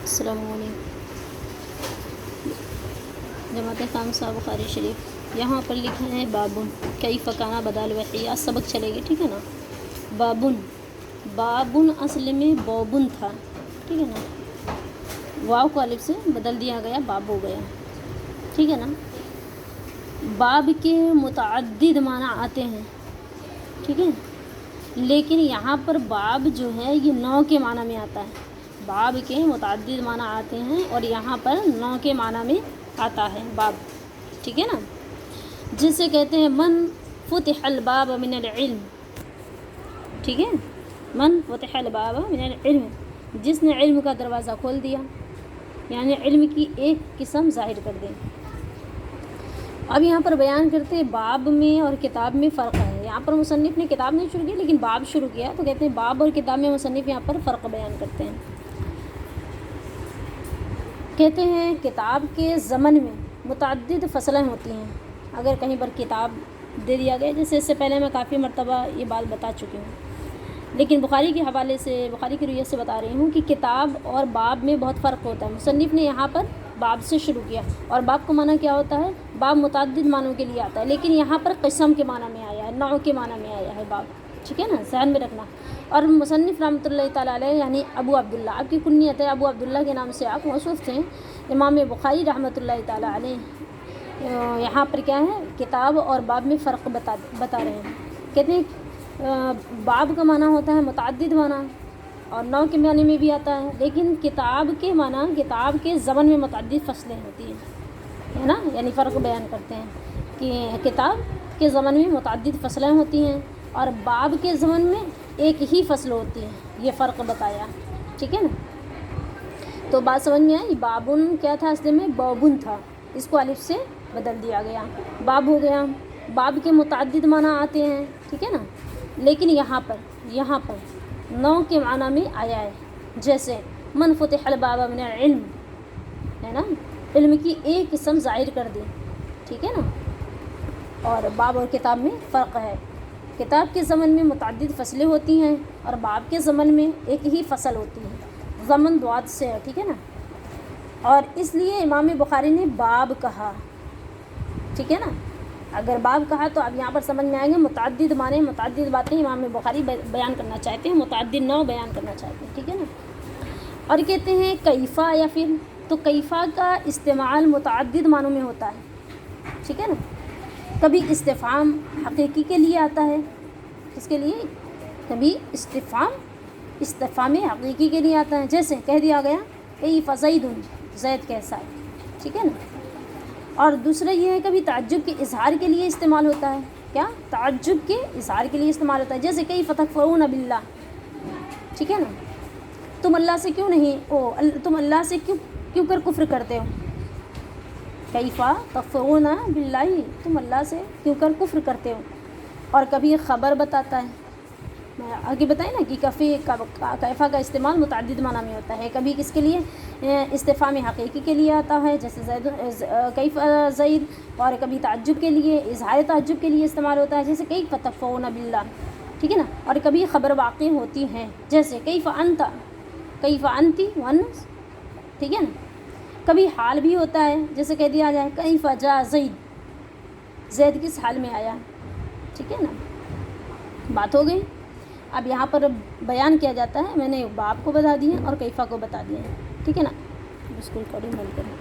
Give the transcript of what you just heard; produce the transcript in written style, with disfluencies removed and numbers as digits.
السلام علیکم۔ جماعت خام صاحب بخاری شریف، یہاں پر لکھا ہے بابن کئی فکانہ بدال وحی، آج سبق چلے گی، ٹھیک ہے نا۔ بابن اصل میں بوبن تھا، ٹھیک ہے نا، واو کو الف سے بدل دیا گیا، باب ہو گیا، ٹھیک ہے نا۔ باب کے متعدد معنی آتے ہیں، ٹھیک ہے، لیکن یہاں پر باب جو ہے یہ نو کے معنی میں آتا ہے۔ باب کے متعدد معنی آتے ہیں اور یہاں پر نو کے معنی میں آتا ہے باب، ٹھیک ہے نا۔ جسے کہتے ہیں من فتح الباب من العلم، ٹھیک ہے، من فتح الباب من العلم، جس نے علم کا دروازہ کھول دیا، یعنی علم کی ایک قسم ظاہر کر دیں۔ اب یہاں پر بیان کرتے ہیں باب میں اور کتاب میں فرق ہے۔ یہاں پر مصنف نے کتاب نہیں شروع کی لیکن باب شروع کیا، تو کہتے ہیں باب اور کتاب میں مصنف یہاں پر فرق بیان کرتے ہیں۔ کہتے ہیں کتاب کے ضمن میں متعدد فصلیں ہوتی ہیں۔ اگر کہیں پر کتاب دے دیا گیا، جیسے اس سے پہلے میں کافی مرتبہ یہ بات بتا چکی ہوں، لیکن بخاری کے حوالے سے، بخاری کی روایت سے بتا رہی ہوں کہ کتاب اور باب میں بہت فرق ہوتا ہے۔ مصنف نے یہاں پر باب سے شروع کیا، اور باب کا معنی کیا ہوتا ہے؟ باب متعدد معنوں کے لیے آتا ہے، لیکن یہاں پر قسم کے معنی میں آیا ہے، نوع کے معنی میں آیا ہے باب، ٹھیک ہے نا، ذہن میں رکھنا۔ اور مصنف رحمۃ اللہ تعالیٰ علیہ یعنی ابو عبداللہ، آپ کی کنیت ہے ابو عبداللہ کے نام سے آپ موصوف تھے۔ امام بخاری رحمۃ اللہ تعالیٰ علیہ یہاں پر کیا ہے، کتاب اور باب میں فرق بتا رہے ہیں۔ کہتے ہیں باب کا معنی ہوتا ہے متعدد معنی، اور نو کے معنی میں بھی آتا ہے، لیکن کتاب کے معنی، کتاب کے ضمن میں متعدد فصلیں ہوتی ہیں، ہے نا، یعنی فرق بیان کرتے ہیں کہ کتاب کے ضمن میں متعدد فصلیں ہوتی ہیں اور باب کے ضمن میں ایک ہی فصل ہوتی ہے، یہ فرق بتایا، ٹھیک ہے نا۔ تو بات سمجھ میں آئی؟ بابن کیا تھا اصل میں؟ بوبن تھا، اس کو الف سے بدل دیا گیا، باب ہو گیا۔ باب کے متعدد معنی آتے ہیں، ٹھیک ہے نا، لیکن یہاں پر نو کے معنی میں آیا ہے، جیسے من فتح الباب من العلم، ہے نا، علم کی ایک قسم ظاہر کر دی، ٹھیک ہے نا۔ اور باب اور کتاب میں فرق ہے، کتاب کے ضمن میں متعدد فصلیں ہوتی ہیں اور باب کے ضمن میں ایک ہی فصل ہوتی ہے، ضمن دوات سے ہے، ٹھیک ہے نا۔ اور اس لیے امام بخاری نے باب کہا، ٹھیک ہے نا۔ اگر باب کہا تو اب یہاں پر سمجھ میں آئیں گے متعدد معنی، متعدد باتیں امام بخاری بیان کرنا چاہتے ہیں، متعدد نو بیان کرنا چاہتے ہیں، ٹھیک ہے نا۔ اور کہتے ہیں کیفا، یا پھر تو کیفا کا استعمال متعدد معنوں میں ہوتا ہے، ٹھیک ہے نا۔ کبھی استفہام حقیقی کے لیے آتا ہے، کس کے لیے؟ کبھی استفہام حقیقی کے لیے آتا ہے، جیسے کہہ دیا گیا کیف زید، زید کیسا ہے، ٹھیک ہے نا۔ اور دوسرا یہ ہے کبھی تعجب کے اظہار کے لیے استعمال ہوتا ہے، کیا؟ تعجب کے اظہار کے لیے استعمال ہوتا ہے، جیسے کیف تکفرون باللہ، ٹھیک ہے نا، تم اللہ سے کیوں نہیں، تم اللہ سے کیوں کر کفر کرتے ہو، کیف تکفرون باللہ، تم اللہ سے کیوں کر کفر کرتے ہو۔ اور کبھی خبر بتاتا ہے، میں آگے بتائیں نا کہ کیفا کا استعمال متعدد معنی میں ہوتا ہے، کبھی کس کے لیے؟ استفہام حقیقی کے لیے آتا ہے، جیسے کیف زید، اور کبھی تعجب کے لیے، اظہار تعجب کے لیے استعمال ہوتا ہے، جیسے کیف تکفرون باللہ، ٹھیک ہے نا۔ اور کبھی خبر واقع ہوتی ہیں، جیسے کیف انت، کیف انتی ونس، ٹھیک ہے نا۔ کبھی حال بھی ہوتا ہے، جیسے کہہ دیا جائے کیف جاء زید، زید کس حال میں آیا، ٹھیک ہے نا۔ بات ہو گئی۔ اب یہاں پر بیان کیا جاتا ہے، میں نے باب کو بتا دیا اور کیفا کو بتا دیا، ٹھیک ہے نا۔ اس کو ریکارڈنگ بند کریں۔